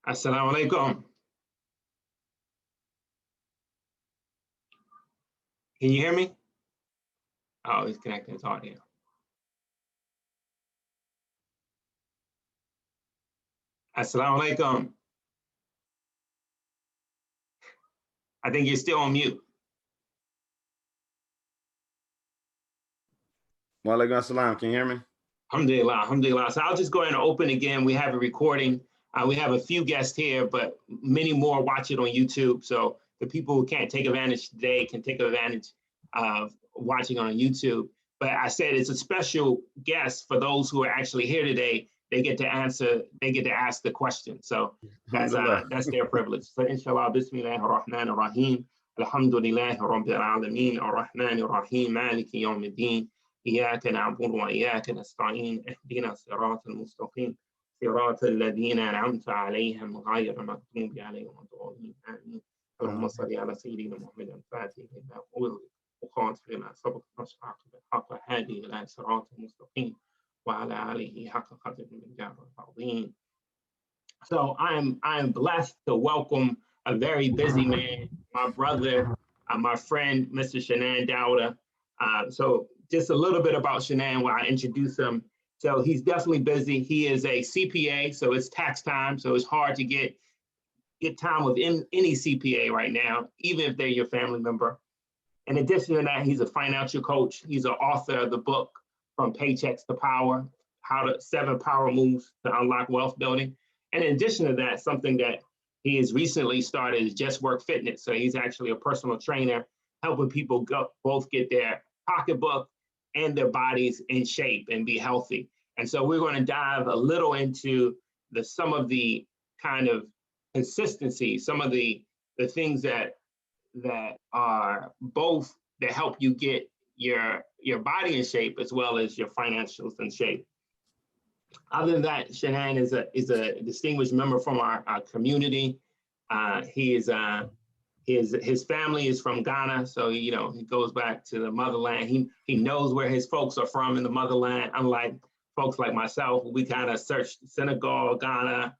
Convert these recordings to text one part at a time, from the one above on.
Assalamu alaikum. Can you hear me? Oh, he's connecting his audio. Assalamu alaikum. I think you're still on mute. Wa alaikum assalam. Can you hear me? Alhamdulillah, alhamdulillah. So I'll just go ahead and open again. We have a recording. We have a few guests here, but many more watch it on YouTube. So the people who can't take advantage today can take advantage of watching on YouTube. But I said it's a special guest for those who are actually here today. They get to answer, they get to ask the question. So that's their privilege. So inshallah, bismillah ar-Rahman ar-Rahim. Alhamdulillah rabbil alameen ar-Rahman ar-Rahim maliki yawm al-din. إياك نعبد وإياك نستعين اهدنا الصراط المستقيم صراط الذين أنعمت عليهم غير المغضوب عليهم ولا الضالين آمين اللهم صل على سيدنا محمد الفاتح لما أغلق وخاتم لما سبق نصر بالحق هادي إلى صراط المستقيم وعلى آله حق قدر من جار العظيم. So I'm blessed to welcome a very busy man, my brother, my friend, Mr. Shannaan Dawda. So just a little bit about Shannaan while I introduce him. So he's definitely busy. He is a CPA, so it's tax time. So it's hard to get time with any CPA right now, even if they're your family member. In addition to that, he's a financial coach. He's an author of the book From Paychecks to Power, How to 7 Power Moves to Unlock Wealth Building. And in addition to that, something that he has recently started is Just Work Fitness. So he's actually a personal trainer, helping people both get their pocketbook and their bodies in shape and be healthy. And so we're going to dive a little into some of the kind of consistency, some of the things that are both that help you get your body in shape as well as your financials in shape. Other than that, Shannaan is a distinguished member from our community. His family is from Ghana, so he goes back to the motherland. He knows where his folks are from in the motherland. Unlike folks like myself, we kind of search Senegal, Ghana,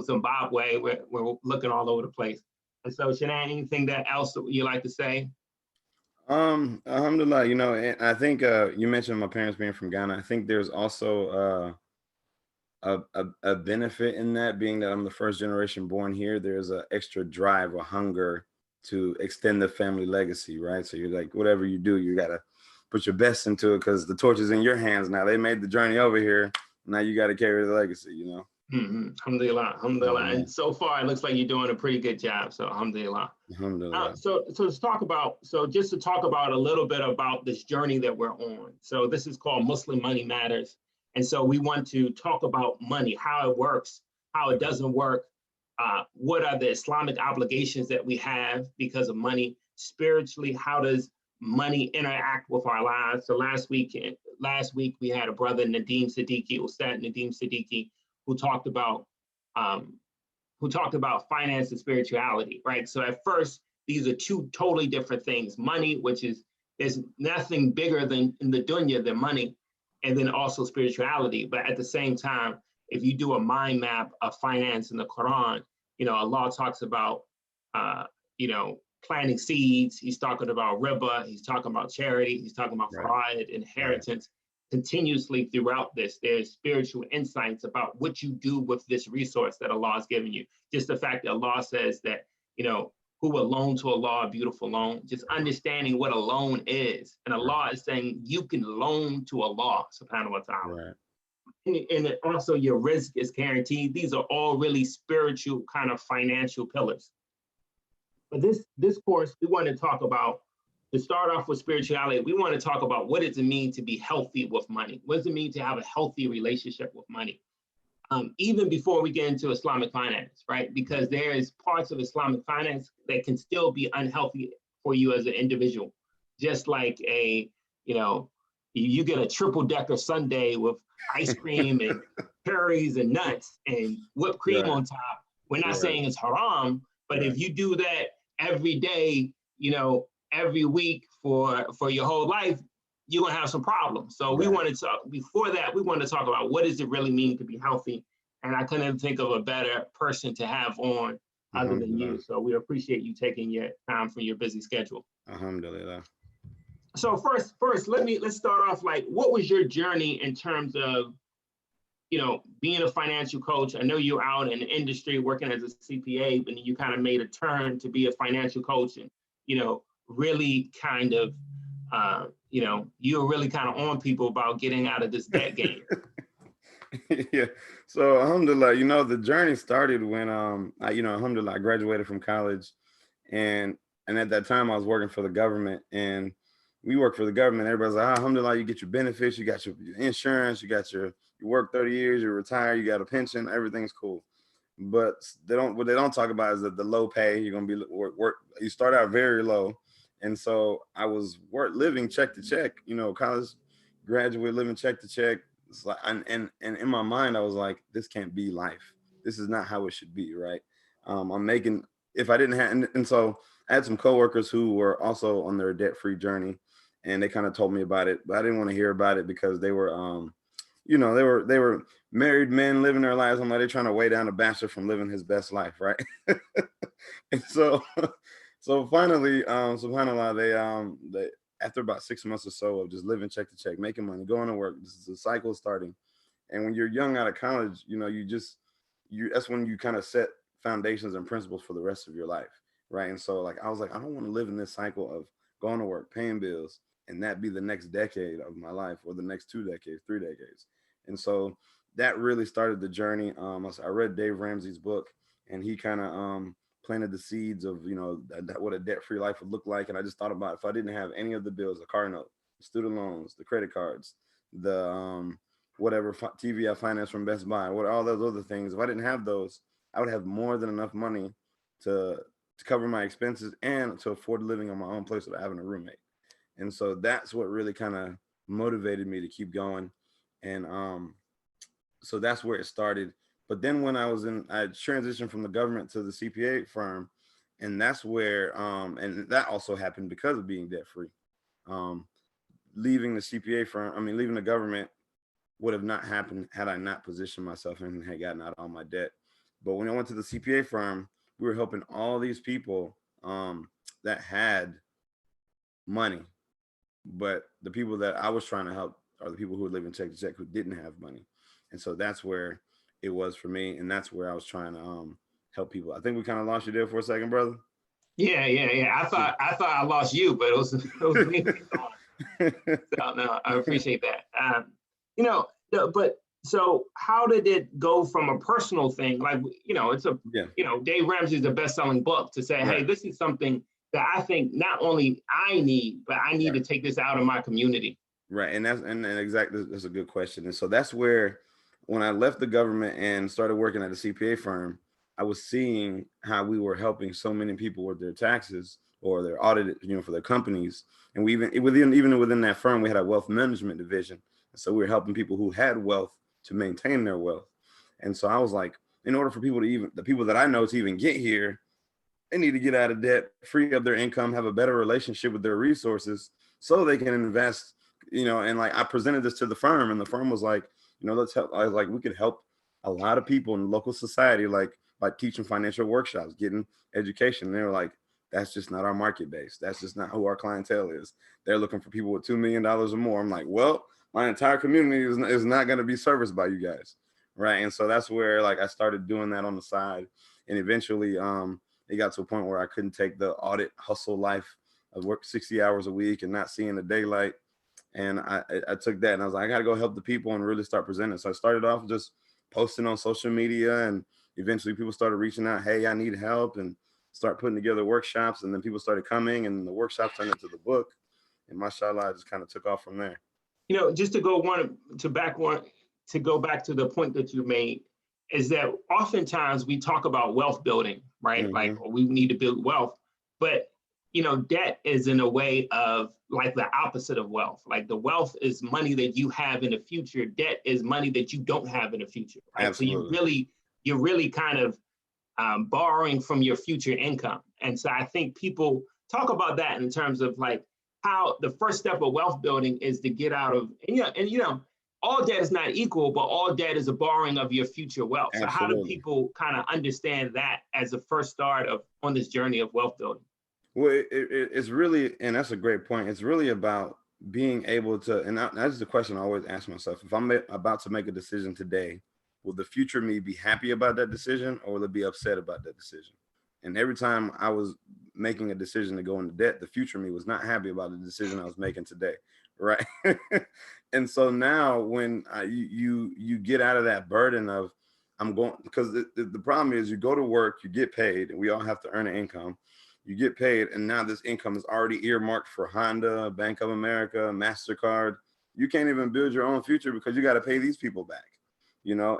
Zimbabwe. We're looking all over the place. And so, Shannaan, anything else that you like to say? Alhamdulillah. And I think you mentioned my parents being from Ghana. I think there's also a benefit in that, being that I'm the first generation born here. There's an extra drive or hunger to extend the family legacy, right? So you're like, whatever you do, you gotta put your best into it because the torch is in your hands now. They made the journey over here. Now you got to carry the legacy, Mm-hmm. Alhamdulillah, alhamdulillah. Mm-hmm. And so far, it looks like you're doing a pretty good job. So alhamdulillah. Alhamdulillah. So just to talk about a little bit about this journey that we're on. So this is called Muslim Money Matters. And so we want to talk about money, how it works, how it doesn't work, what are the Islamic obligations that we have because of money, spiritually, how does money interact with our lives? So last week we had a brother, Nadeem Siddiqui, Ustad Nadeem Siddiqui, who talked about finance and spirituality, right? So at first, these are two totally different things. Money, which there's nothing bigger than in the dunya than money, and then also spirituality. But at the same time, if you do a mind map of finance in the Quran, Allah talks about, planting seeds. He's talking about riba. He's talking about charity. He's talking about fara'id, inheritance. Continuously throughout this, there's spiritual insights about what you do with this resource that Allah has given you. Just the fact that Allah says that, who will loan to Allah a beautiful loan, just understanding what a loan is. And Allah is saying you can loan to Allah, subhanahu wa ta'ala. Right. And also your risk is guaranteed. These are all really spiritual kind of financial pillars. But this course, we want to talk about, to start off with spirituality, we want to talk about what does it mean to be healthy with money? What does it mean to have a healthy relationship with money? Even before we get into Islamic finance, right? Because there is parts of Islamic finance that can still be unhealthy for you as an individual. Just like you get a triple decker sundae with ice cream and cherries and nuts and whipped cream on top. We're not saying it's haram, but if you do that every day, every week for your whole life, you're gonna have some problems. So we want to talk, before that, we want to talk about what does it really mean to be healthy And I couldn't think of a better person to have on other than you. So we appreciate you taking your time from your busy schedule. Alhamdulillah. So first, let's start off, like, what was your journey in terms of, being a financial coach? I know you're out in the industry working as a CPA, but then you kind of made a turn to be a financial coach, and, really kind of, you were really kind of on people about getting out of this debt game. Yeah. So alhamdulillah, the journey started when alhamdulillah, I graduated from college, and at that time I was working for the government, and we work for the government. Everybody's like, alhamdulillah, you get your benefits, you got your insurance, you work 30 years, you retire, you got a pension, everything's cool. But what they don't talk about is that the low pay, you're gonna be work you start out very low. And so I was living check to check, college graduate, living check to check. It's like, and in my mind, I was like, this can't be life. This is not how it should be, right? I'm making, if I didn't have, and so I had some coworkers who were also on their debt-free journey, and they kind of told me about it, but I didn't want to hear about it because they were, they were married men living their lives. I'm like, they're trying to weigh down a bachelor from living his best life, right? And so finally, subhanAllah, they after about 6 months or so of just living check to check, making money, going to work, this is a cycle starting. And when you're young out of college, that's when you kind of set foundations and principles for the rest of your life, right? And so I was like, I don't want to live in this cycle of going to work, paying bills, and that be the next decade of my life, or the next 2 decades, 3 decades. And so that really started the journey. I read Dave Ramsey's book, and he kind of planted the seeds of, what a debt-free life would look like. And I just thought about, if I didn't have any of the bills, the car note, the student loans, the credit cards, the whatever TV I financed from Best Buy, all those other things, if I didn't have those, I would have more than enough money to cover my expenses and to afford living on my own place without having a roommate. And so that's what really kind of motivated me to keep going. And so that's where it started. But then when I transitioned from the government to the CPA firm, and that's where, and that also happened because of being debt free. Leaving the CPA firm, leaving the government would have not happened had I not positioned myself and had gotten out all my debt. But when I went to the CPA firm, we were helping all these people that had money, but the people that I was trying to help are the people who were living check to check, who didn't have money. And so that's where it was for me, and that's where I was trying to help people. I think we kind of lost you there for a second, brother. Yeah. I thought I lost you, but it was me. So no, I appreciate that. But so how did it go from a personal thing, like, it's a, Dave Ramsey's the best-selling book, to say, hey, this is something that I think not only I need, but I need to take this out of my community. Right, and exactly, that's a good question. And so that's where, when I left the government and started working at a CPA firm, I was seeing how we were helping so many people with their taxes or their audit, for their companies. And we even within that firm, we had a wealth management division. And so we were helping people who had wealth to maintain their wealth. And so I was like, in order for the people that I know to even get here, they need to get out of debt, free up their income, have a better relationship with their resources so they can invest, and I presented this to the firm, and the firm was like, let's help. I was like, we could help a lot of people in local society, by teaching financial workshops, getting education. And they were like, that's just not our market base. That's just not who our clientele is. They're looking for people with $2 million or more. I'm like, well, my entire community is not going to be serviced by you guys. Right. And so that's where I started doing that on the side. And eventually it got to a point where I couldn't take the audit hustle life of work 60 hours a week and not seeing the daylight. And I took that, and I was like, I got to go help the people and really start presenting. So I started off just posting on social media, and eventually people started reaching out, hey, I need help, and start putting together workshops. And then people started coming, and the workshops turned into the book. And mashallah, I just kind of took off from there. Just to go back to the point that you made, is that oftentimes we talk about wealth building, right? Mm-hmm. Like, we need to build wealth, but debt is in a way of like the opposite of wealth. Like, the wealth is money that you have in the future. Debt is money that you don't have in the future. Right? Absolutely. So you're really kind of borrowing from your future income. And so I think people talk about that in terms of how the first step of wealth building is to get out of, all debt is not equal, but all debt is a borrowing of your future wealth. So how do Absolutely. people kind of understand that as a first start on this journey of wealth building? Well, it's really, and that's a great point. It's really about being able to, and that's the question I always ask myself. If I'm about to make a decision today, will the future me be happy about that decision, or will it be upset about that decision? And every time I was making a decision to go into debt, the future me was not happy about the decision I was making today, right? And so now, when you get out of that burden of I'm going, because the problem is you go to work, you get paid, and we all have to earn an income. You get paid, and now this income is already earmarked for Honda, Bank of America, MasterCard. You can't even build your own future because you got to pay these people back,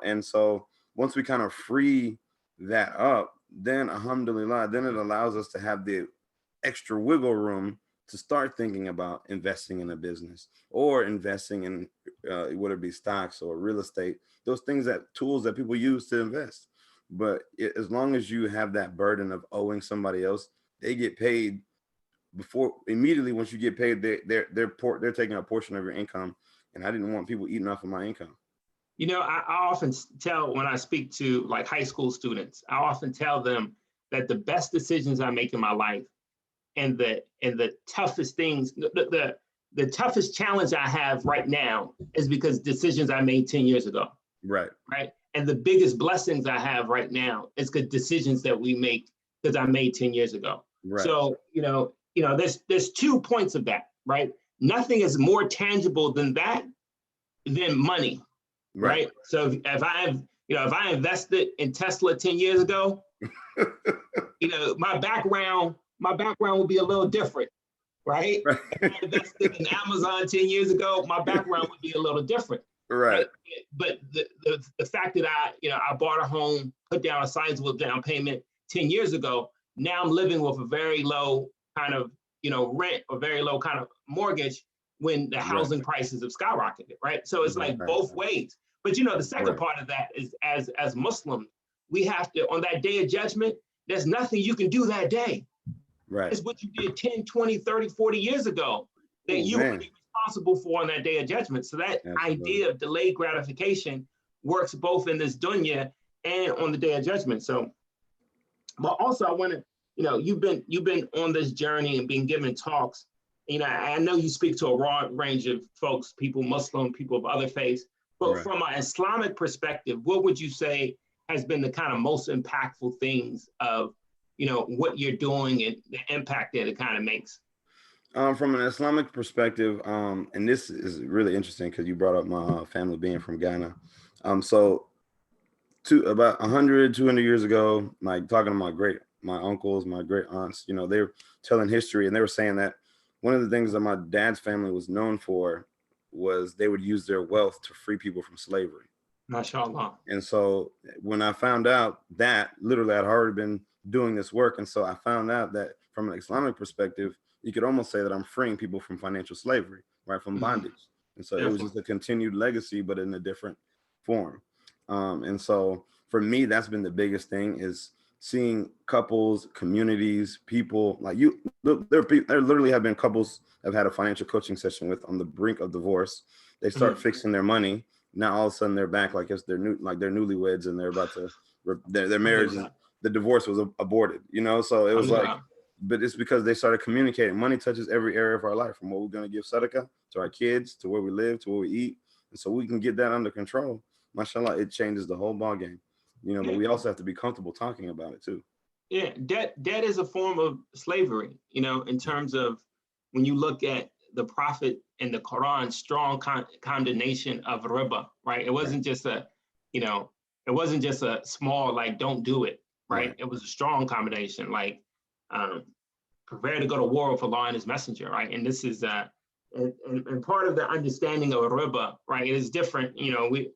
And so once we kind of free that up, then alhamdulillah, then it allows us to have the extra wiggle room to start thinking about investing in a business or investing in whether it be stocks or real estate, those things, that tools that people use to invest. But as long as you have that burden of owing somebody else, they get paid before, immediately once you get paid, they're taking a portion of your income. And I didn't want people eating off of my income. I often tell, when I speak to like high school students, I often tell them that the best decisions I make in my life and the toughest things, the toughest challenge I have right now is because decisions I made 10 years ago. Right. And the biggest blessings I have right now is good decisions that we make because I made 10 years ago. Right. So, there's 2 points of that, right? Nothing is more tangible than money, right? So if I invested in Tesla 10 years ago, my background would be a little different, right? If I invested in Amazon 10 years ago, my background would be a little different. Right. But the fact that I bought a home, put down a sizable down payment 10 years ago, now I'm living with a very low kind of, rent or very low kind of mortgage when the housing prices have skyrocketed, right? So it's like both ways. But the second part of that is as Muslims, we have to, on that day of judgment, there's nothing you can do that day. Right. It's what you did 10, 20, 30, 40 years ago that you will be responsible for on that day of judgment. So that idea of delayed gratification works both in this dunya and on the day of judgment. So, but also I want to, you've been on this journey and been given talks. I know you speak to a broad range of folks, people, Muslim, people of other faiths, but from an Islamic perspective, what would you say has been the kind of most impactful things of, what you're doing and the impact that it kind of makes? From an Islamic perspective, and this is really interesting because you brought up my family being from Ghana. So about 100, 200 years ago, like talking to my uncles, my great aunts, they were telling history, and they were saying that one of the things that my dad's family was known for was they would use their wealth to free people from slavery. MashaAllah. And so when I found out that, literally I'd already been doing this work. And so I found out that from an Islamic perspective, you could almost say that I'm freeing people from financial slavery, right? From bondage. And so it was just a continued legacy, but in a different form. And so for me, that's been the biggest thing, is seeing couples, communities, people like you. There literally have been couples I've had a financial coaching session with on the brink of divorce. They start fixing their money. Now all of a sudden they're back like it's they're newlyweds, and they're about to their marriage. The divorce was aborted, So it was like, but it's because they started communicating. Money touches every area of our life, from what we're going to give sadaqah to our kids, to where we live, to what we eat. And so we can get that under control. Mashallah, it changes the whole ball game, but we also have to be comfortable talking about it too. Yeah, debt is a form of slavery, in terms of when you look at the Prophet and the Quran, strong condemnation of riba, right? It wasn't just a small, like, don't do it, right? It was a strong combination, like, prepare to go to war with Allah and his messenger, right? And this is, and part of the understanding of riba, right, it is different. We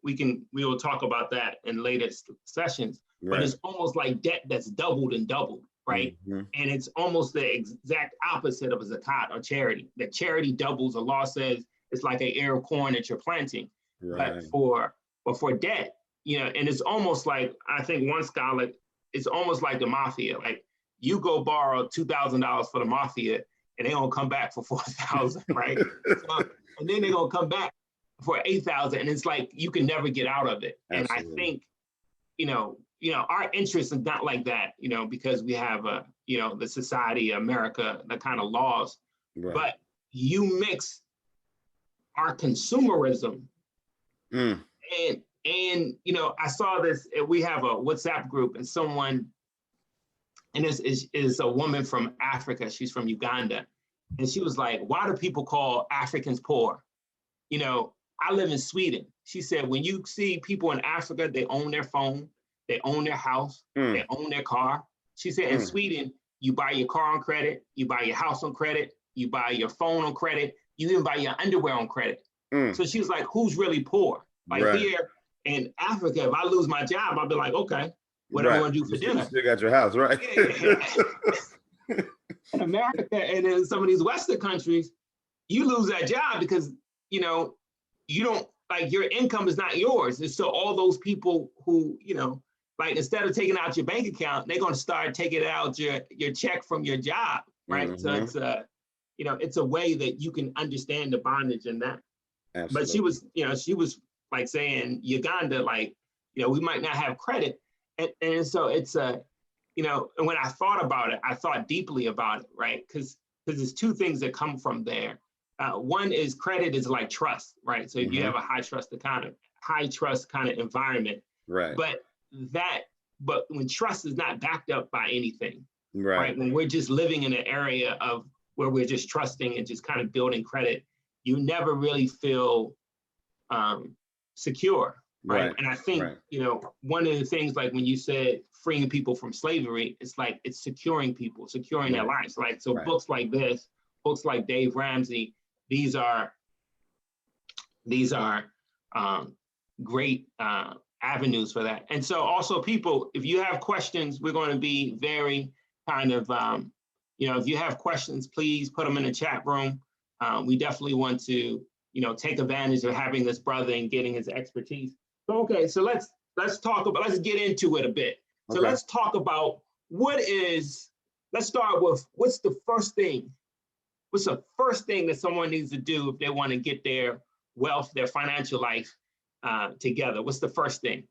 will talk about that in later sessions, but it's almost like debt that's doubled and doubled, right? And it's almost the exact opposite of a zakat or charity. That charity doubles. Allah says it's like an ear of corn that you're planting. But for debt, and it's almost like, I think one scholar, it's almost like the mafia. Like, you go borrow $2,000 for the mafia, and they're gonna come back for 4,000, right? And then they're gonna come back for 8,000, and it's like you can never get out of it. Absolutely. And I think, our interest is not like that, because we have the society, America, the kind of laws. Right. But you mix our consumerism and I saw this. We have a WhatsApp group, and this is a woman from Africa. She's from Uganda, and she was like, "Why do people call Africans poor?" I live in Sweden. She said, when you see people in Africa, they own their phone, they own their house, they own their car. She said, in Sweden, you buy your car on credit, you buy your house on credit, you buy your phone on credit, you even buy your underwear on credit. So she was like, who's really poor? Like here in Africa, if I lose my job, I'll be like, okay, what am I going to do for dinner? You still got your house, right? In America and in some of these Western countries, you lose that job because, you don't, like, your income is not yours. And so all those people who, like, instead of taking out your bank account, they're going to start taking out your check from your job, right? So it's a way that you can understand the bondage in that. Absolutely. But she was like saying Uganda, like, we might not have credit. And so it's and when I thought about it, I thought deeply about it, right? Because there's two things that come from there. One is credit is like trust, right? So if you have a high trust kind of environment, right? But when trust is not backed up by anything, right? When we're just living in an area of where we're just trusting and just kind of building credit, you never really feel secure, right? And I think one of the things, like when you said freeing people from slavery, it's like it's securing people, securing their lives, right? So books like this, books like Dave Ramsey, these are great avenues for that. And so also, people, if you have questions, we're going to be very kind of, if you have questions, please put them in the chat room. We definitely want to, take advantage of having this brother and getting his expertise. So, okay, so let's get into it a bit. So let's talk about let's start with what's the first thing that someone needs to do if they want to get their wealth, their financial life together? What's the first thing?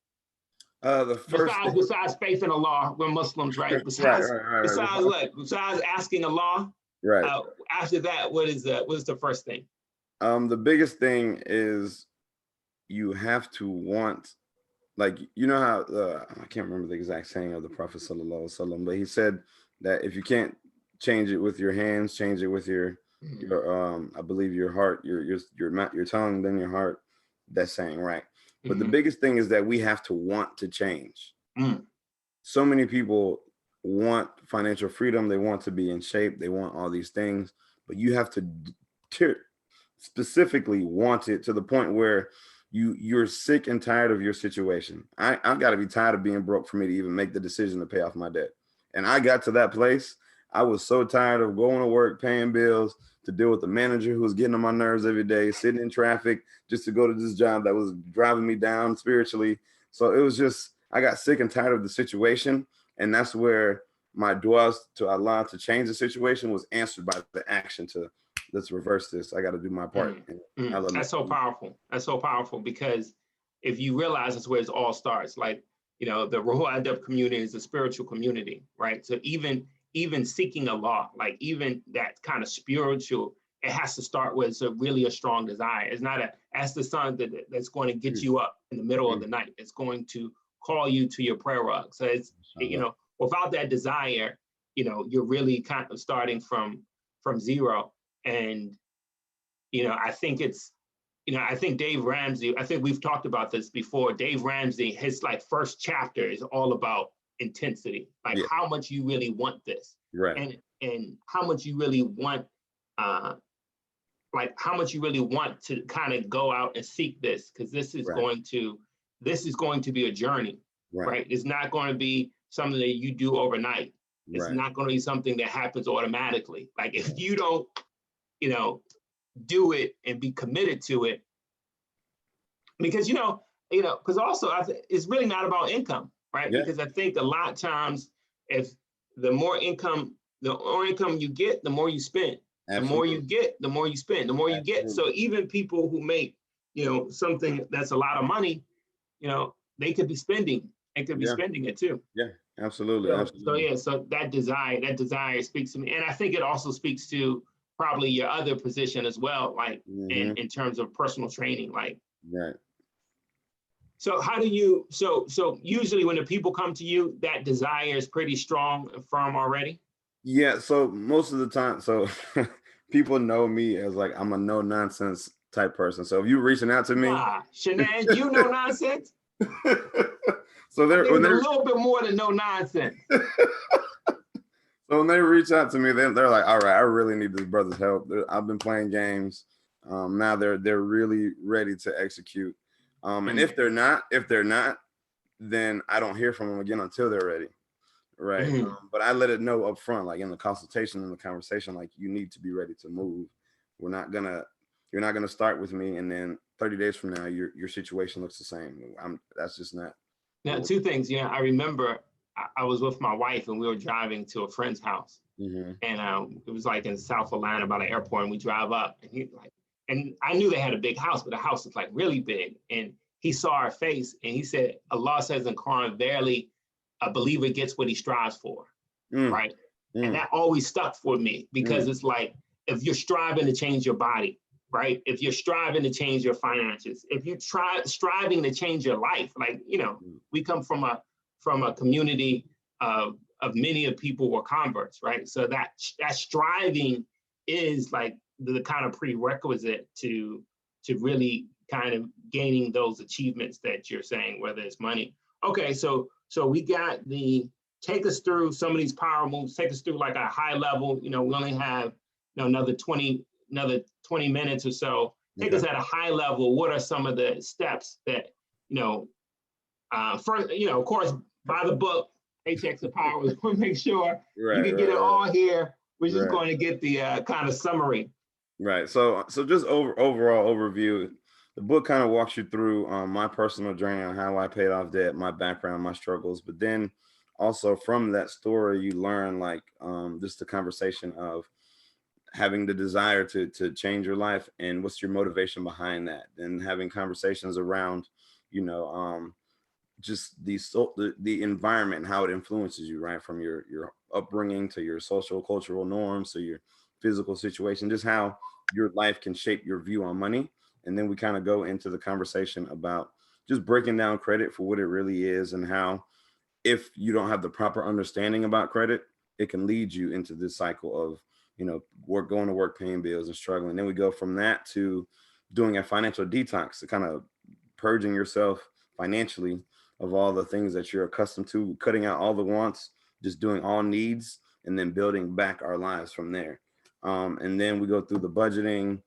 Besides faith in Allah, we're Muslims, right? Besides what? Besides asking Allah, right? After that, what is the first thing? The biggest thing is you have to want, like, how I can't remember the exact saying of the Prophet sallallahu alaihi wasallam, but he said that if you can't change it with your hands, change it with your I believe your heart, your tongue, then your heart. That's saying, right? But the biggest thing is that we have to want to change. So many people want financial freedom. They want to be in shape. They want all these things, but you have to specifically want it to the point where you're sick and tired of your situation. I've got to be tired of being broke for me to even make the decision to pay off my debt. And I got to that place. I was so tired of going to work, paying bills, to deal with the manager who was getting on my nerves every day, sitting in traffic just to go to this job that was driving me down spiritually. So it was just, I got sick and tired of the situation. And that's where my du'as to Allah to change the situation was answered by the action to, let's reverse this. I got to do my part. That's so powerful. That's so powerful, because if you realize that's where it all starts, like, the Ruha Adab community is a spiritual community, right? So even seeking Allah, like even that kind of spiritual, it has to start with a strong desire. It's not that's the sun that's going to get you up in the middle of the night. It's going to call you to your prayer rug. So it's, without that desire, you're really kind of starting from zero. And, I think it's, I think Dave Ramsey, I think we've talked about this before. Dave Ramsey, his first chapter is all about intensity, like how much you really want this, right? And how much you really want, how much you really want to kind of go out and seek this, because this is going to be a journey, right? It's not going to be something that you do overnight. It's not going to be something that happens automatically. Like if you don't, do it and be committed to it, because because also it's really not about income. Right? Yeah. Because I think a lot of times, if the more income you get, the more you spend. Absolutely. The more you get, the more you spend. The more you get. So even people who make something that's a lot of money, they could be spending. They could be Yeah. spending it too. Yeah. Absolutely. So Absolutely. yeah, so that desire speaks to me, and I think it also speaks to probably your other position as well, like Hmm. in terms of personal training, like. Right. So how do you? So usually when the people come to you, that desire is pretty strong and firm already. Yeah. So most of the time, so people know me as like I'm a no nonsense type person. So if you're reaching out to me, Nah, Shannaan, you know nonsense. so I they're think when it's a they're little bit more than no nonsense. so when they reach out to me, they're like, all right, I really need this brother's help. I've been playing games. Now they're really ready to execute. And Mm, if they're not, then I don't hear from them again until they're ready. Right. mm. But I let it know up front, like in the consultation, in the conversation, like you need to be ready to move. We're not gonna, you're not gonna start with me, and then 30 days from now, your situation looks the same. That's just not. Now, two things. I remember I was with my wife and we were driving to a friend's house, Mm-hmm. and it was like in South Atlanta by the airport, and we drive up, and and I knew they had a big house, but the house was like really big, and he saw our face, and he said, "Allah says in Quran, verily, a believer gets what he strives for." Mm, Right? And mm, that always stuck for me mm, because it's like if you're striving to change your body, right? If you're striving to change your finances, if you try striving to change your life, like mm. we come from a community of many of people were converts, right? So that striving is like the kind of prerequisite to really kind of gaining those achievements that you're saying, whether it's money. Okay, so we got the take us through some of these power moves. Take us through like a high level. We only have another 20 minutes or so. Take us Okay. at a high level. What are some of the steps that first, of course, buy the book, Paychecks of Power. We'll make sure you Right, can get it right, all here. We're just right, going to get the kind of summary. right. So just overall overview. The book kind of walks you through my personal journey on how I paid off debt, my background, my struggles, but then also from that story, you learn like just the conversation of having the desire to change your life and what's your motivation behind that, and having conversations around, you know, just the environment and how it influences you, right, from your upbringing to your social cultural norms to your physical situation, just how your life can shape your view on money. And then we kind of go into the conversation about just breaking down credit for what it really is, and how if you don't have the proper understanding about credit, it can lead you into this cycle of, work, going to work, paying bills and struggling. Then we go from that to doing a financial detox, to kind of purging yourself financially of all the things that you're accustomed to, cutting out all the wants, just doing all needs, and then building back our lives from there. And then we go through the budgeting,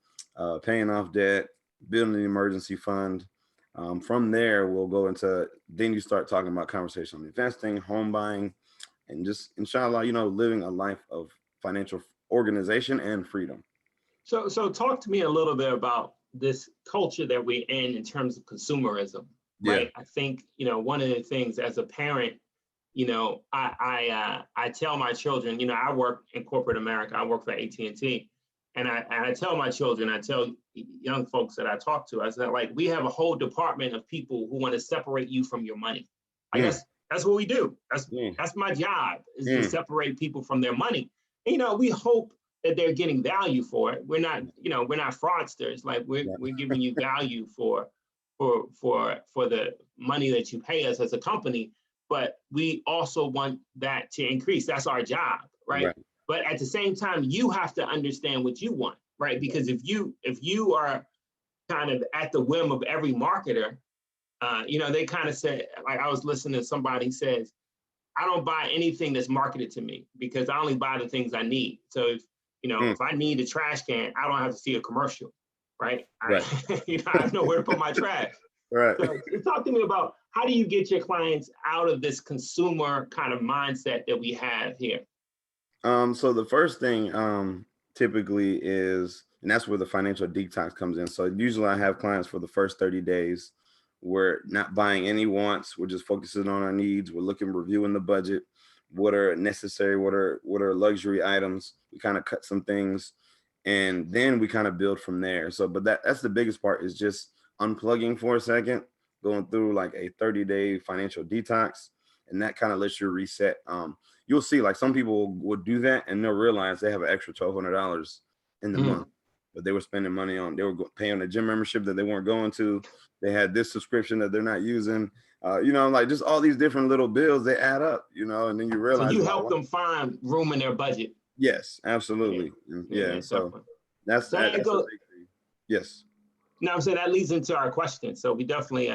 paying off debt, building an emergency fund. From there, we'll go into, then you start talking about conversation on investing, home buying, and just inshallah, living a life of financial organization and freedom. So talk to me a little bit about this culture that we're in terms of consumerism, Yeah. right? I think one of the things as a parent, I tell my children, I work in corporate America. I work for AT&T, and I tell my children, I tell young folks that I talk to, I said, like, we have a whole department of people who want to separate you from your money. Like Mm, that's what we do. mm, That's my job, is to mm. separate people from their money. And, we hope that they're getting value for it. We're not fraudsters. Like we're giving you value for the money that you pay us as a company, but we also want that to increase. That's our job, right? Right. But at the same time, you have to understand what you want, right? Because if you are kind of at the whim of every marketer, they kind of say, like I was listening to somebody says, I don't buy anything that's marketed to me because I only buy the things I need. So Mm, if I need a trash can, I don't have to see a commercial, right? right. I know where to put my trash. Right. So talk to me about how do you get your clients out of this consumer kind of mindset that we have here? So the first thing typically is, and that's where the financial detox comes in. So usually I have clients for the first 30 days. We're not buying any wants. We're just focusing on our needs. We're reviewing the budget. What are necessary? What are luxury items? We kind of cut some things, and then we kind of build from there. So, but that's the biggest part, is just unplugging for a second, going through like a 30-day financial detox, and that kind of lets you reset. You'll see like some people will do that and they'll realize they have an extra $1,200 in the month, but they were spending money on, they were paying a gym membership that they weren't going to. They had this subscription that they're not using. Like just all these different little bills, they add up, and then you So realize. you help them find room in their budget. Yes, absolutely. Yeah. So that's a big thing. Yes. No, I'm saying that leads into our question. So we definitely,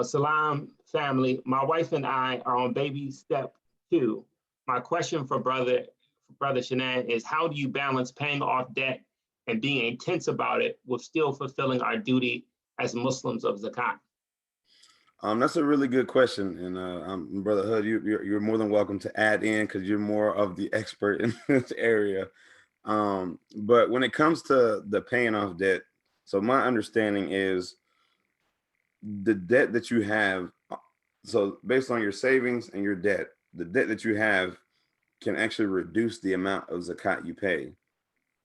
Salam family, my wife and I are on baby step 2. My question for brother Shannaan is, how do you balance paying off debt and being intense about it with still fulfilling our duty as Muslims of zakat? That's a really good question, and Brother Hood, you're more than welcome to add in because you're more of the expert in this area. But when it comes to the paying off debt, so my understanding is the debt that you have. So based on your savings and your debt, the debt that you have can actually reduce the amount of zakat you pay,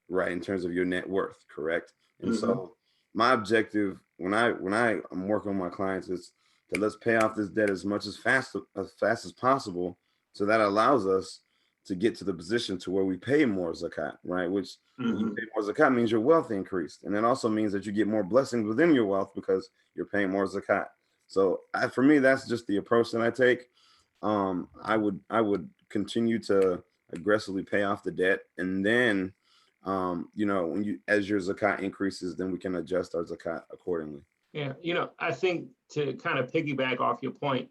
right? In terms of your net worth, correct? And so my objective when I'm working with my clients is to let's pay off this debt as fast as possible. So that allows us to get to the position to where we pay more zakat, right? Which when you pay more zakat means your wealth increased. And it also means that you get more blessings within your wealth because you're paying more zakat. So for me, that's just the approach that I take. I would continue to aggressively pay off the debt. And then, as your zakat increases, then we can adjust our zakat accordingly. Yeah. I think to kind of piggyback off your point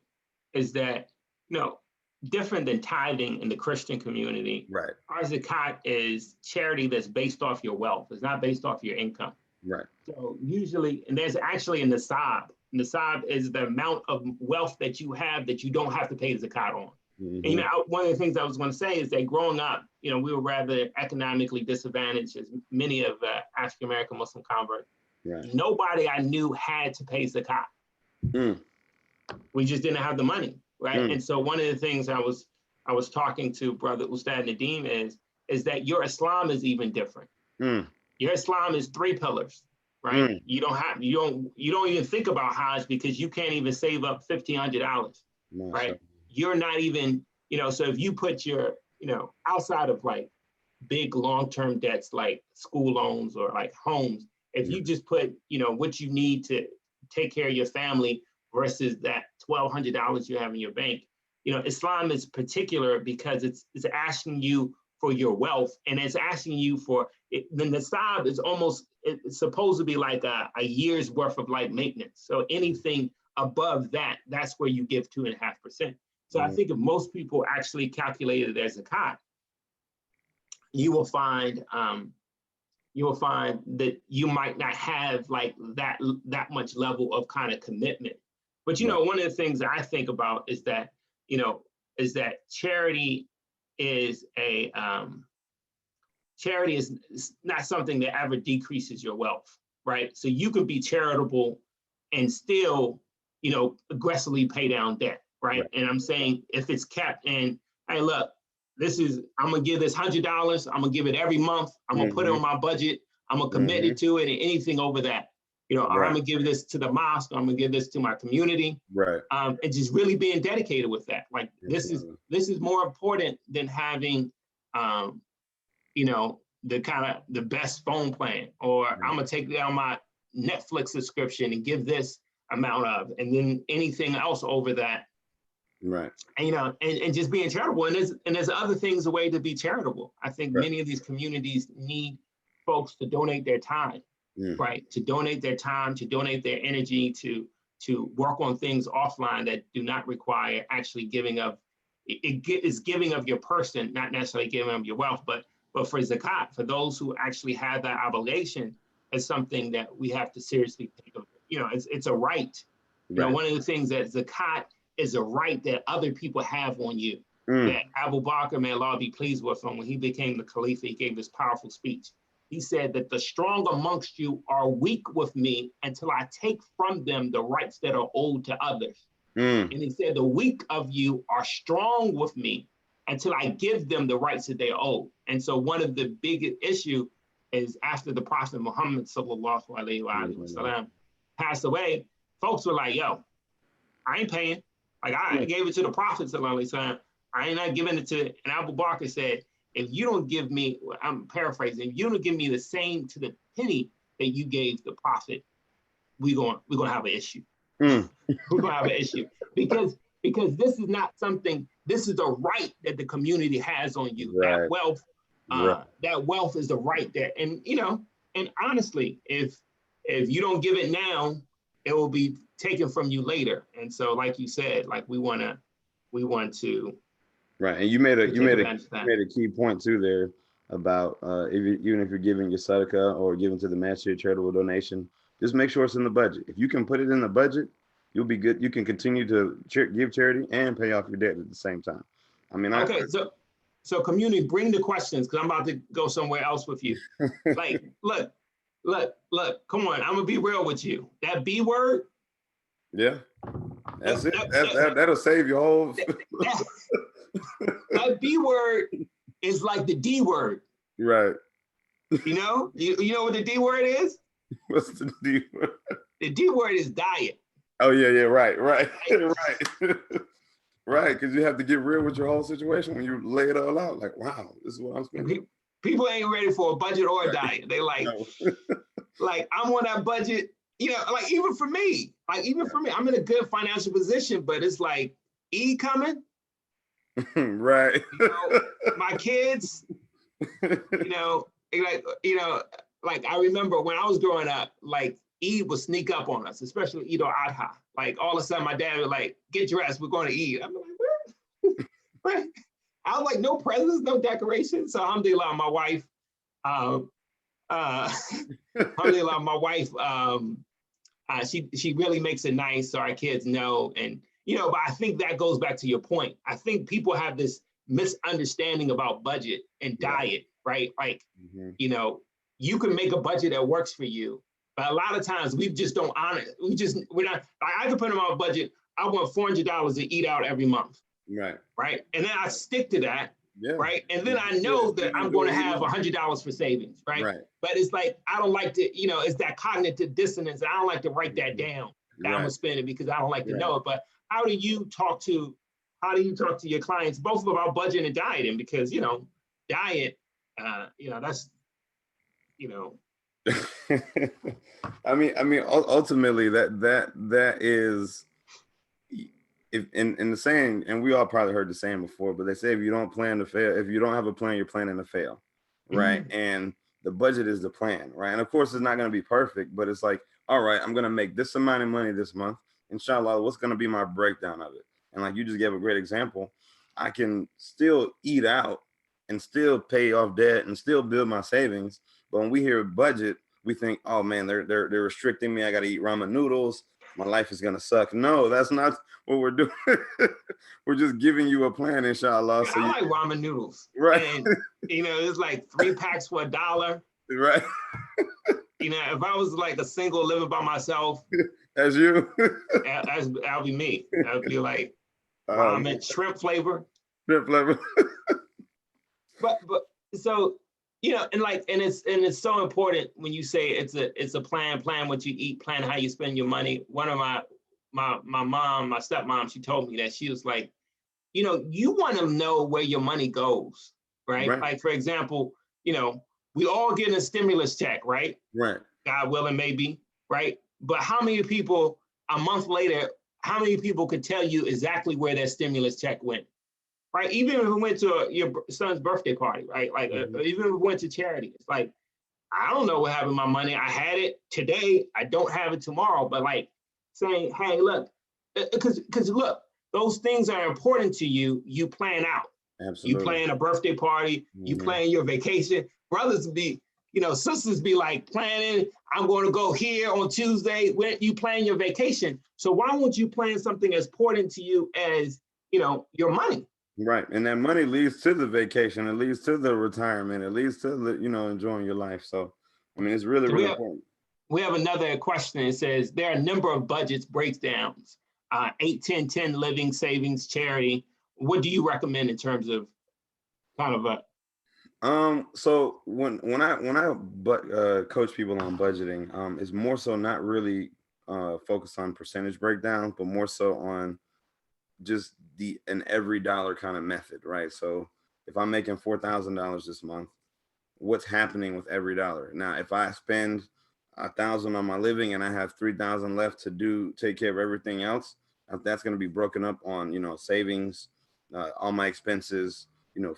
is that, different than tithing in the Christian community, right? Our zakat is charity that's based off your wealth. It's not based off your income. Right. So usually, and there's actually a nisab. Nisab is the amount of wealth that you have that you don't have to pay zakat on. And, one of the things I was going to say is that growing up, we were rather economically disadvantaged, as many of African-American Muslim converts. Right. Nobody I knew had to pay zakat. We just didn't have the money. Right. And so one of the things I was talking to Brother Ustad Nadeem is that your Islam is even different. Your Islam is 3 pillars, right? You don't even think about Hajj because you can't even save up $1,500, right? You're not even, so if you put your, outside of like big long-term debts like school loans or like homes, if you just put, what you need to take care of your family versus that $1,200 you have in your bank. Islam is particular because it's asking you for your wealth, and it's asking you for it. The nisab is it's supposed to be like a year's worth of like maintenance. So anything above that, that's where you give 2.5%. So I think if most people actually calculated their zakat, you will find that you might not have like that much level of kind of commitment. But, one of the things that I think about is that, charity is not something that ever decreases your wealth, right? So you can be charitable and still, aggressively pay down debt, right? And I'm saying if it's kept in, hey, look, I'm gonna give this $100. I'm gonna give it every month. I'm gonna put it on my budget. I'm gonna commit it to it, and anything over that. Or I'm gonna give this to the mosque, or I'm gonna give this to my community. Right. And just really being dedicated with that. Like this is more important than having, the best phone plan, or I'm gonna take down my Netflix subscription and give this amount of, and then anything else over that. Right. And and just being charitable. And there's other things, a way to be charitable. I think many of these communities need folks to donate their time. Right, to donate their time, to donate their energy, to work on things offline that do not require actually giving of. It is giving of your person, not necessarily giving of your wealth, but for zakat, for those who actually have that obligation, is something that we have to seriously think of. It's a right. One of the things that zakat is a right that other people have on you. That Abu Bakr, may Allah be pleased with him, when he became the Khalifa, he gave this powerful speech. He said that the strong amongst you are weak with me until I take from them the rights that are owed to others. And he said the weak of you are strong with me until I give them the rights that they owe. And so one of the biggest issue is after the Prophet Muhammad sallallahu alaihi wasallam passed away, folks were like, yo, I ain't paying. Like I gave it to the prophets of Allah. So I ain't not giving it to, and Abu Bakr said, if you don't give me, I'm paraphrasing, if you don't give me the same to the penny that you gave the prophet, we're gonna have an issue. We're gonna have an issue because this is not something, this is a right that the community has on you. Right. That wealth is the right there. And and honestly, if you don't give it now, it will be taken from you later. And so, like you said, like we want to. Right, and you made a key point too there about even if you're giving your sadaqah or giving to the masjid, charitable donation, just make sure it's in the budget. If you can put it in the budget, you'll be good. You can continue to give charity and pay off your debt at the same time. I mean, so community, bring the questions because I'm about to go somewhere else with you. Like, look, come on, I'm gonna be real with you. That B word. Yeah, that's it. That'll save your whole. That B word is like the D word. Right. You know what the D word is? What's the D word? The D word is diet. Oh yeah, right. Right. Right, because you have to get real with your whole situation when you lay it all out. Like, wow, this is what I'm spending. People ain't ready for a budget or a diet. They like, like I'm on that budget. Like even for me, I'm in a good financial position, but it's like Eid coming. Right. My kids. Like I remember when I was growing up, like Eid would sneak up on us, especially Eid al-Adha. Like all of a sudden, my dad would like, "Get dressed, we're going to Eid." I'm like, "Where?" I was like, "No presents, no decorations." So alhamdulillah, my wife, alhamdulillah, my wife, she really makes it nice so our kids know. And but I think that goes back to your point. I think people have this misunderstanding about budget and diet, right? Like, you can make a budget that works for you. But a lot of times we just don't honor it. We're not, I can put in my budget, I want $400 to eat out every month. Right. Right. And then I stick to that. Yeah. Right. And then I know that I'm going to have $100 for savings. Right. But it's like, I don't like to, it's that cognitive dissonance. I don't like to write that down. That I'm going to spend it because I don't like to know it. But how do you talk to your clients, both about budget and dieting? Because, diet, that's, I mean, ultimately that is, if in the saying, and we all probably heard the saying before, but they say if you don't plan to fail, if you don't have a plan, you're planning to fail, right? Mm-hmm. And the budget is the plan, right? And of course, it's not going to be perfect, but it's like, all right, I'm going to make this amount of money this month. Inshallah, what's going to be my breakdown of it? And like you just gave a great example, I can still eat out and still pay off debt and still build my savings. But when we hear budget, we think, oh man, they're restricting me. I got to eat ramen noodles. My life is gonna suck. No, that's not what we're doing. We're just giving you a plan, inshallah. Yeah, so I like ramen noodles, right? And it's like 3 packs for $1, right? If I was like a single living by myself, as you, that'll be me. That'll be like ramen, shrimp flavor. Shrimp flavor. but so. And it's so important when you say it's a plan what you eat, plan how you spend your money. One of my mom, my stepmom, she told me that she was like, you want to know where your money goes, right? Like, for example, we all get a stimulus check, right? Right. God willing, maybe, right? But how many people a month later, how many people could tell you exactly where their stimulus check went? Right, even if we went to your son's birthday party, right? Like, even if we went to charity, it's like, I don't know what happened to my money. I had it today, I don't have it tomorrow. But like saying, hey, look, because look, those things are important to you. You plan out. Absolutely. You plan a birthday party. You plan your vacation. Brothers be, sisters be like planning. I'm going to go here on Tuesday. When you plan your vacation, so why won't you plan something as important to you as your money? Right. And that money leads to the vacation. It leads to the retirement. It leads to the, enjoying your life. So, I mean, it's really, really important. We have another question. It says, there are a number of budgets breakdowns, 8, 10, 10 living, savings, charity. What do you recommend in terms of kind of a? So when I coach people on budgeting, it's more so not really focus on percentage breakdown, but more so on just an every dollar kind of method, right? So if I'm making $4,000 this month, what's happening with every dollar? Now, if I spend 1,000 on my living and I have 3,000 left to take care of everything else, that's going to be broken up on, savings, all my expenses,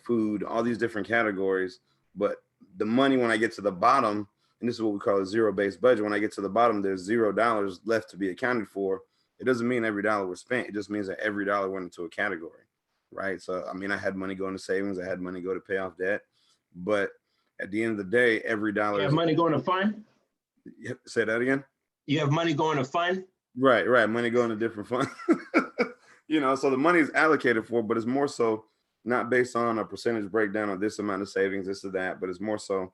food, all these different categories. But the money, when I get to the bottom, and this is what we call a zero-based budget, when I get to the bottom, there's $0 left to be accounted for. It doesn't mean every dollar was spent. It just means that every dollar went into a category, right? So, I mean, I had money go into savings. I had money go to pay off debt. But at the end of the day, every dollar. You have money going to fund? Say that again? You have money going to fund? Right. Money going to different funds. So the money is allocated for, but it's more so not based on a percentage breakdown of this amount of savings, this or that, but it's more so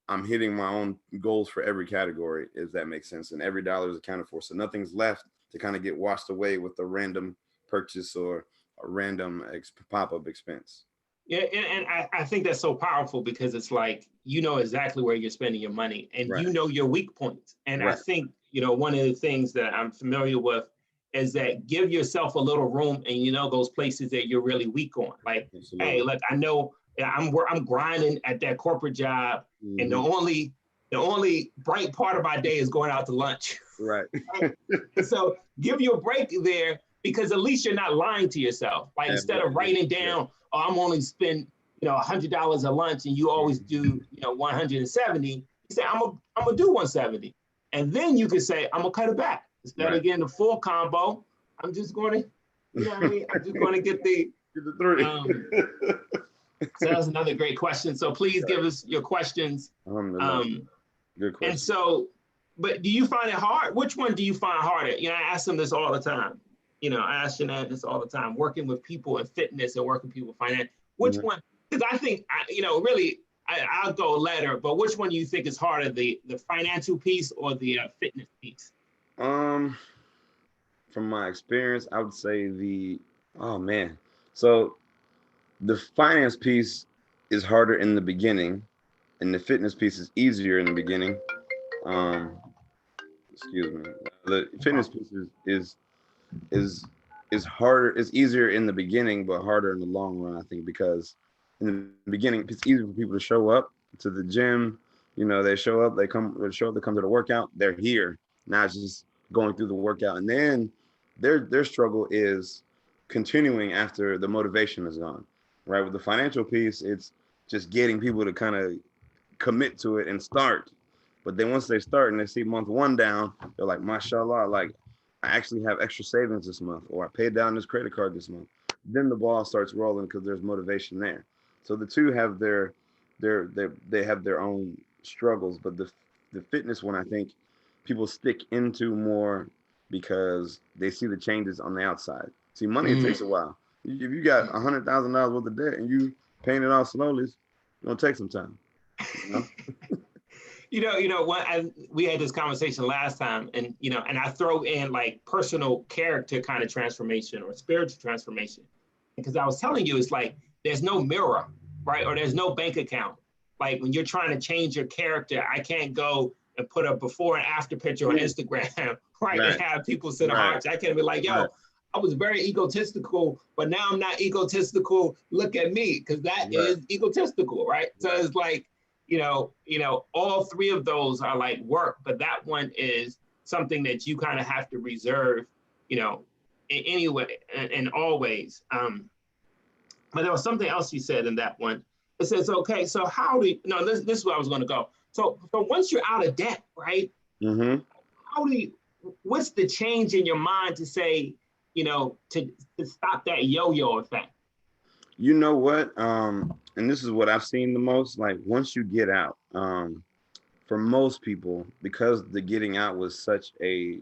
I'm hitting my own goals for every category, if that makes sense. And every dollar is accounted for. So nothing's left to kind of get washed away with a random purchase or a random pop-up expense. Yeah, and I think that's so powerful because it's like, exactly where you're spending your money and Right. your weak points. And Right. I think, one of the things that I'm familiar with is that give yourself a little room and, those places that you're really weak on. Like, Absolutely. hey, look, I know I'm grinding at that corporate job. Mm-hmm. And the only bright part of my day is going out to lunch. Right. So give you a break there because at least you're not lying to yourself. Like instead of writing down, I'm only spend, $100 a lunch and you always do, 170, you say, I'm gonna do 170. And then you could say, I'm gonna cut it back. Instead of getting the full combo, I'm just going to, I'm just going to get the 3. So that's another great question. So please give us your questions. Good question. And so, but do you find it hard? Which one do you find harder? I ask them this all the time. I ask Shannaan this all the time, working with people in fitness and working with people finance. Which one? Because I think, really, I'll go later, but which one do you think is harder, the financial piece or the fitness piece? From my experience, I would say so the finance piece is harder in the beginning and the fitness piece is easier in the beginning. Excuse me. The fitness piece is harder. It's easier in the beginning, but harder in the long run, I think, because in the beginning, it's easy for people to show up to the gym. They show up, they come to the workout, they're here. Now it's just going through the workout. And then their struggle is continuing after the motivation is gone, right? With the financial piece, it's just getting people to kind of commit to it and start. But then once they start and they see month 1 down, they're like, mashallah, like I actually have extra savings this month, or I paid down this credit card this month. Then the ball starts rolling because there's motivation there. So the two have they have their own struggles, but the fitness one, I think people stick into more because they see the changes on the outside. See, money, it takes a while. If you got $100,000 worth of debt and you paying it off slowly, it's gonna take some time. We had this conversation last time, and and I throw in like personal character kind of transformation or spiritual transformation, because I was telling you, it's like there's no mirror, right? Or there's no bank account. Like when you're trying to change your character, I can't go and put a before and after picture on Instagram, right? And have people send hearts. I can't be like, yo, I was very egotistical, but now I'm not egotistical. Look at me, because that is egotistical, right? So it's like, all three of those are like work, but that one is something that you kind of have to reserve, in any way and always. But there was something else you said in that one. It says, okay, so how do you, this is where I was going to go. So once you're out of debt, right? Mm-hmm. What's the change in your mind to say, to stop that yo-yo effect? You know what? And this is what I've seen the most. Like once you get out, for most people, because the getting out was such a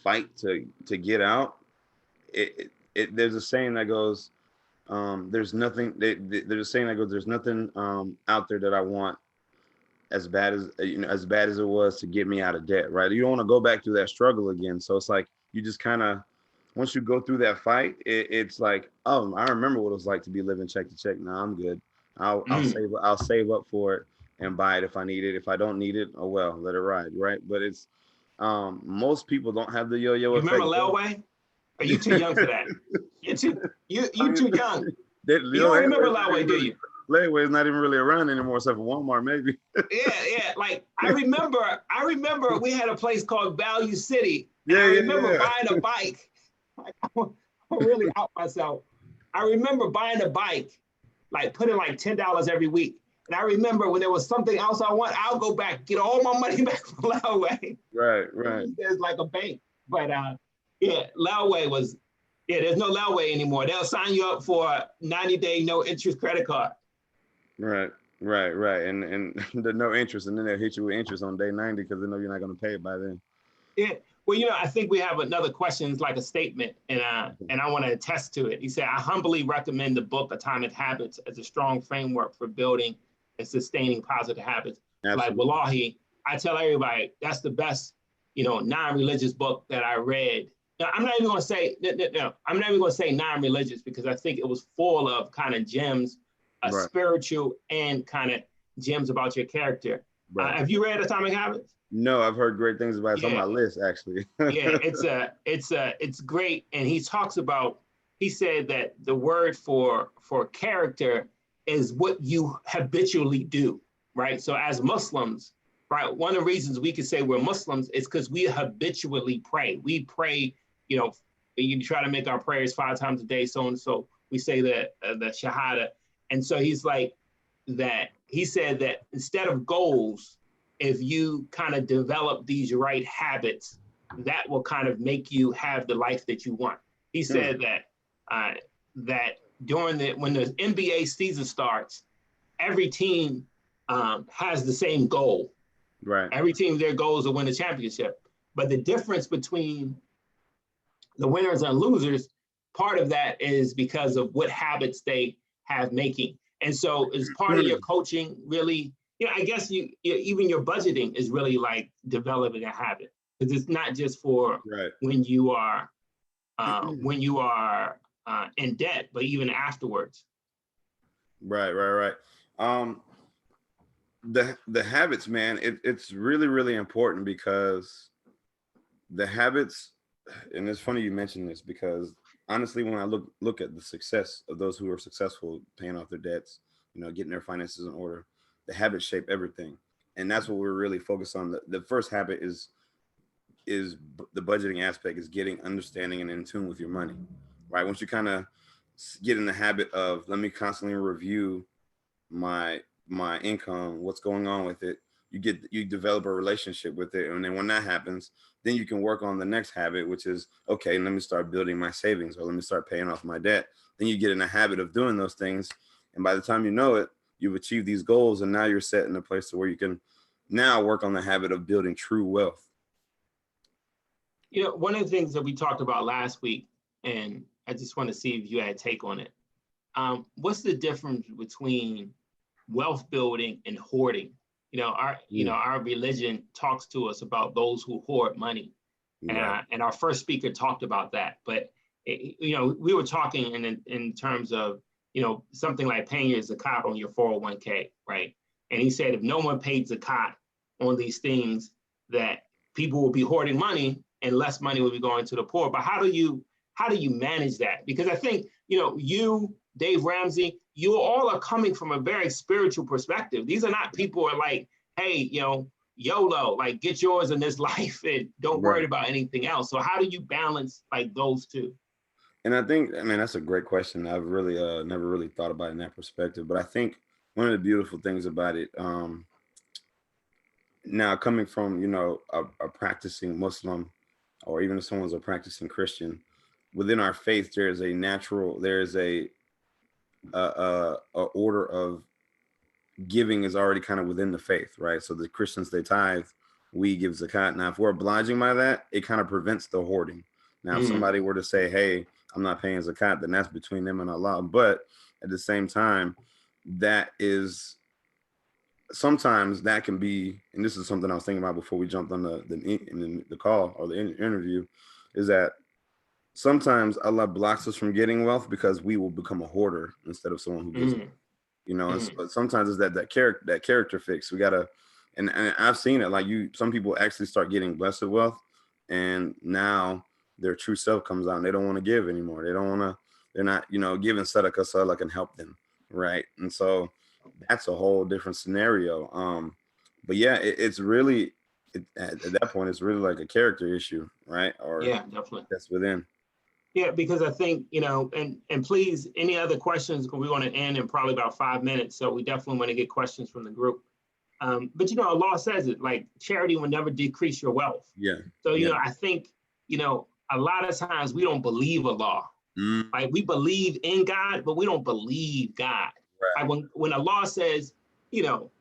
fight to get out. There's a saying that goes, there's nothing. There's a saying that goes, there's nothing out there that I want as bad as it was to get me out of debt. Right? You don't want to go back through that struggle again. So it's like you just kind of. Once you go through that fight, it's like, oh, I remember what it was like to be living check to check. Now I'm good. I'll save up for it and buy it if I need it. If I don't need it, oh well, let it ride, right? But Most people don't have the yo-yo You remember effect. Lelway? Are you too young for that? You're too young. They, You don't remember Lelway, do you? Layaway is not even really around anymore, except for Walmart, maybe. Yeah. Like I remember we had a place called Value City. And Yeah, I yeah, remember yeah. buying a bike. Like, I'm really out myself. I remember buying a bike, like putting like $10 every week. And I remember when there was something else I want, I'll go back, get all my money back from Lelway. Right. There's like a bank. But yeah, Lelway was, yeah, there's no Lelway anymore. They'll sign you up for a 90-day no interest credit card. Right. And the no interest, and then they'll hit you with interest on day 90 because they know you're not going to pay it by then. Yeah. Well, I think we have another question. It's like a statement, and I want to attest to it. He said, "I humbly recommend the book Atomic Habits as a strong framework for building and sustaining positive habits." Absolutely. Like, wallahi, I tell everybody that's the best, non-religious book that I read. Now, I'm not even going to say no. I'm not even going to say non-religious because I think it was full of kind of gems, Right. spiritual and kind of gems about your character. Right. Have you read Atomic Habits? No, I've heard great things about it. It's on my list, actually. Yeah, it's great. And he talks about, he said that the word for character is what you habitually do, right? So as Muslims, right, one of the reasons we could say we're Muslims is because we habitually pray. We pray, you try to make our prayers 5 times a day, so and so. We say the Shahada. And so he said that instead of goals, if you kind of develop these right habits, that will kind of make you have the life that you want. He said that when the NBA season starts, every team has the same goal. Right. Every team, their goal is to win the championship. But the difference between the winners and losers, part of that is because of what habits they have making. And so is part of your coaching really, I guess even your budgeting is really like developing a habit, because it's not just for when you are in debt, but even afterwards. Right. The habits, man, it's really, really important, because the habits, and it's funny you mentioned this, because honestly, when I look at the success of those who are successful paying off their debts, getting their finances in order, the habits shape everything. And that's what we're really focused on. The first habit is the budgeting aspect, is getting understanding and in tune with your money, right? Once you kind of get in the habit of, let me constantly review my income, what's going on with it, you develop a relationship with it. And then when that happens, then you can work on the next habit, which is, okay, let me start building my savings, or let me start paying off my debt. Then you get in the habit of doing those things. And by the time you know it, you've achieved these goals, and now you're set in a place to where you can now work on the habit of building true wealth. One of the things that we talked about last week, and I just want to see if you had a take on it. What's the difference between wealth building and hoarding? Our religion talks to us about those who hoard money, and our first speaker talked about that. But we were talking in terms of something like paying your zakat on your 401k, right? And he said if no one paid zakat on these things, that people will be hoarding money and less money will be going to the poor. But how do you manage that? Because I think you, Dave Ramsey, you all are coming from a very spiritual perspective. These are not people who are like, hey, YOLO, like get yours in this life and don't worry about anything else. So how do you balance like those two? And I think, that's a great question. I've really never really thought about it in that perspective. But I think one of the beautiful things about it, now coming from, a practicing Muslim, or even if someone's a practicing Christian, within our faith, there is a order of giving is already kind of within the faith, right? So the Christians, they tithe, we give zakat. Now, if we're obliging by that, it kind of prevents the hoarding. Now, if somebody were to say, hey, I'm not paying zakat, then that's between them and Allah. But at the same time, sometimes that can be, and this is something I was thinking about before we jumped on the call or the interview, is that sometimes Allah blocks us from getting wealth because we will become a hoarder instead of someone who gives wealth. But sometimes it's that character fix. We gotta And I've seen it. Like some people actually start getting blessed with wealth, and now their true self comes out and they don't want to give anymore. They don't want to, they're not, giving sadaqah can help them. Right. And so that's a whole different scenario. But yeah, it's really, at that point, it's really like a character issue, right? Or Yeah, definitely. that's within. Yeah, because I think, and please, any other questions, because we want to end in probably about 5 minutes. So we definitely want to get questions from the group. But, Allah says it, like charity will never decrease your wealth. Yeah. So, yeah. I think, a lot of times we don't believe Allah. Like we believe in God, but we don't believe God. Right. Like when Allah says, there's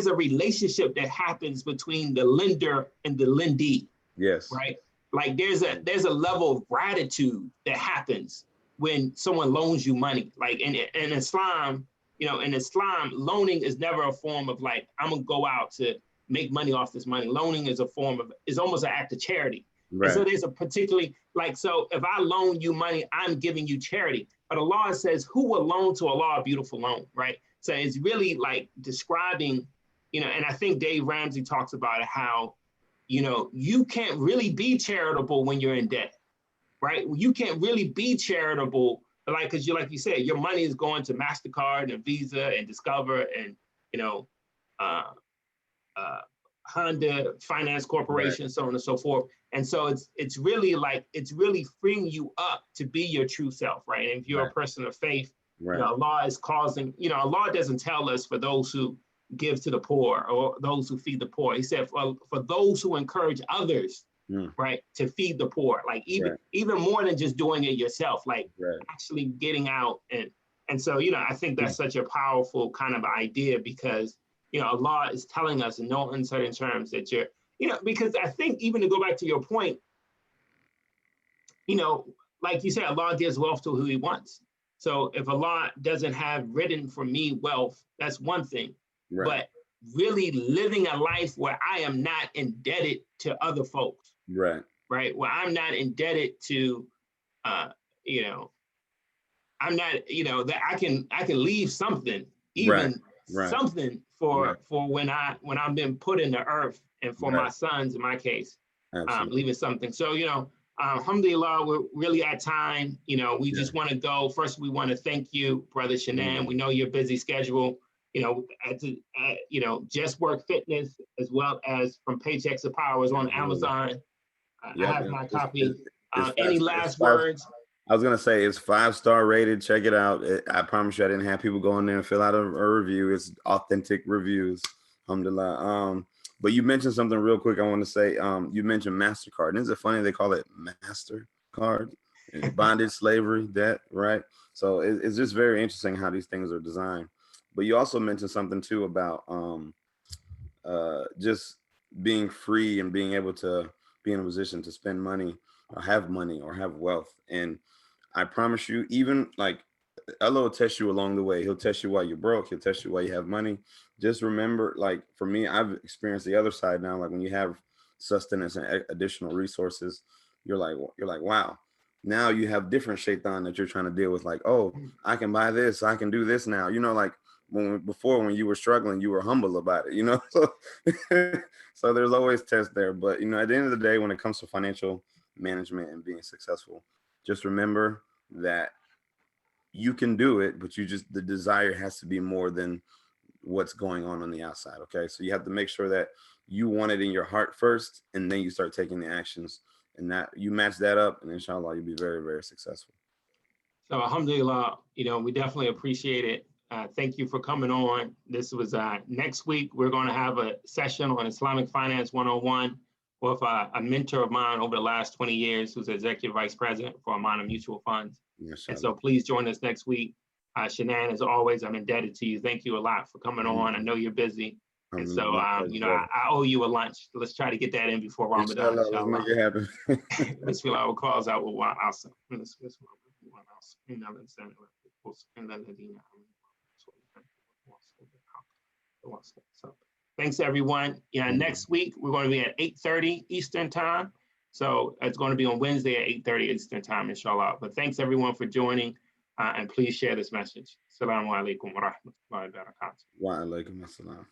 a relationship that happens between the lender and the lendee. Yes. Right. Like there's a level of gratitude that happens when someone loans you money. Like in Islam, loaning is never a form of like, I'm gonna go out to make money off this money. Loaning is is almost an act of charity. Right. And so there's a particularly so if I loan you money, I'm giving you charity. But Allah says, who will loan to Allah a beautiful loan, right? So it's really like describing, and I think Dave Ramsey talks about it, how, you can't really be charitable when you're in debt, right? You can't really be charitable, like, because like you said, your money is going to MasterCard and Visa and Discover and, Honda Finance Corporation, right. So on and so forth. And so it's really freeing you up to be your true self, right? And if you're right. a person of faith, right. Allah is causing, Allah doesn't tell us for those who give to the poor or those who feed the poor. He said for those who encourage others, right, to feed the poor, like even more than just doing it yourself, like actually getting out. And so, I think that's such a powerful kind of idea because, Allah is telling us in no uncertain terms that you're, because I think even to go back to your point, like you said, Allah gives wealth to who he wants. So if Allah doesn't have written for me wealth, that's one thing. Right. But really living a life where I am not indebted to other folks. Right. Right. Where I'm not indebted to, I'm not, that I can leave something, even something for when I'm been put in the earth and for my sons, in my case, leaving something. So, alhamdulillah, we're really at time. We just want to go. First, we want to thank you, Brother Shannaan. We know your busy schedule, Just Work Fitness, as well as From Paychecks to Power is on Amazon. I have my copy. Any last words? I was going to say it's 5-star rated. Check it out. I promise you I didn't have people go in there and fill out a review. It's authentic reviews. Alhamdulillah. But you mentioned something real quick. I want to say, you mentioned MasterCard. And isn't it funny they call it MasterCard? Bondage, slavery, debt, right? So it's just very interesting how these things are designed. But you also mentioned something too about just being free and being able to be in a position to spend money or have wealth. And I promise you, even like Allah will test you along the way. He'll test you while you're broke. He'll test you while you have money. Just remember, like for me, I've experienced the other side now. Like when you have sustenance and additional resources, you're like, wow. Now you have different shaitan that you're trying to deal with. Like, oh, I can buy this. I can do this now. Like before when you were struggling, you were humble about it. So there's always tests there. But at the end of the day, when it comes to financial management and being successful, just remember that you can do it, but the desire has to be more than what's going on the outside. Okay. So you have to make sure that you want it in your heart first, and then you start taking the actions, and that you match that up, and inshallah, you'll be very, very successful. So alhamdulillah, we definitely appreciate it. Thank you for coming on. This was next week. We're going to have a session on Islamic Finance 101 with a mentor of mine over the last 20 years, who's executive vice president for Amana Mutual Funds. Yes, and so please join us next week. Shannaan, as always, I'm indebted to you. Thank you a lot for coming on. I know you're busy. And so, I owe you a lunch. Let's try to get that in before Ramadan. Let's make it happen. Bismillah, we'll close out with one else. So thanks, everyone. Next week, we're going to be at 8:30 Eastern time. So it's going to be on Wednesday at 8:30 Eastern time, inshallah. But thanks, everyone, for joining. and please share this message. Assalamu alaikum wa rahmatullahi wa barakatuh. Wa alaikum assalam.